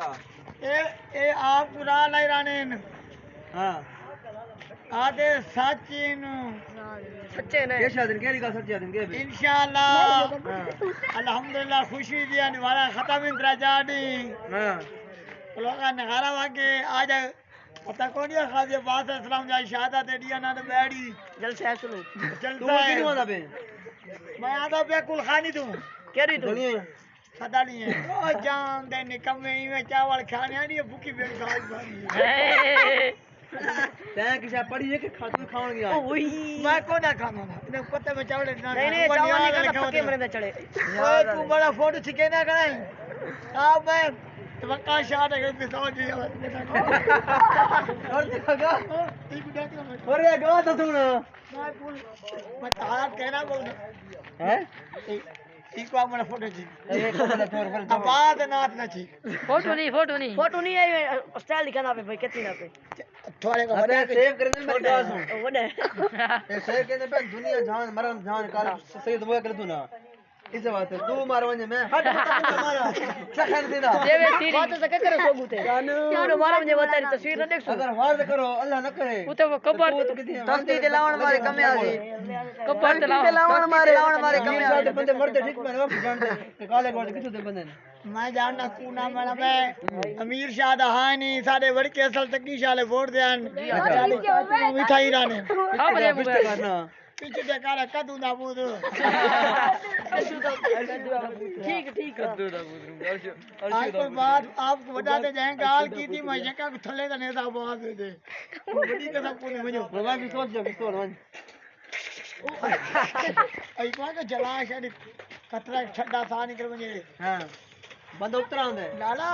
ए आप कुरान नहीं राने हाँ आधे सचिन सच्चे ने क्या शादी क्या निकाल सच्ची शादी क्या इंशाल्लाह हाँ अल्हम्दुलिल्लाह खुशी दिया निवारा खत्म इंद्रा जाडी हाँ लोगा नगारा वाके आज पता कौन है खाजे बात सलाम जाई शहादत दिया ना तो बैठी जलसे है सुनो तू चलता कितनी है वाला पे मैं आधा पे कुल खानी तू कह रही तू दुनिया पता नहीं है ओ जान दे निकम्मे में चावल खाने आ रही है भूखी बेट खाई भारी तैं किसा पड़ी है कि खातू खावन गया ओ वही मैं को ना खाना इन्हें पत्ते में चावल ना नहीं चावल नहीं खाता पक्के मरे चढ़े ओए तू बड़ा फोटो छिके ना कराई आ मैं वक्का शाट है कि समझ जी और देखा और ये गा तो सुन मैं बोल मैं तारा कहना बोल हैं इको अपना फोटो छी ये कपड़ा थोर अब बात नाथ ना छी फोटो नहीं है स्टाइल दिखाना पे भाई कितनी ना पे थोड़े को अरे सेव करने मेरी बात सुन वडे ये सेव करने पे दुनिया जान मरण जान काल सही दुआ कर तू ना इस बात है तू मार वने मैं हट मारा सखन देना देवे तेरी बात से करे सोगू ते यानो मारा मुझे बता रही तस्वीर न देख अगर वार करो अल्लाह न करे उते वो कबर तस्ती दिलावन मारे कमे आसी कबर दिलावन मारे कमे आसी बंदे मरते ठीक में वक्त जानते काले गोल्ड किथु दे बंदे मैं जानना कूना मना मैं अमीर शाह दा हानी साडे वड़के असल तकी शाले वोट देन मिठाई राने हां बले करना पीछे दे काला कदू दा बूद ठीक कद्दू दा बूद आज कोई बात आपको बताते जाएं गाल की थी मैं जका को थले का नेता आवाज दे बड़ी कसम को नहीं मजो बाबा भी सोच जो किसो वन आई को का जला शायद खतरा छड्डा सा निकल वने हां बंदा उतरा आंदे लाला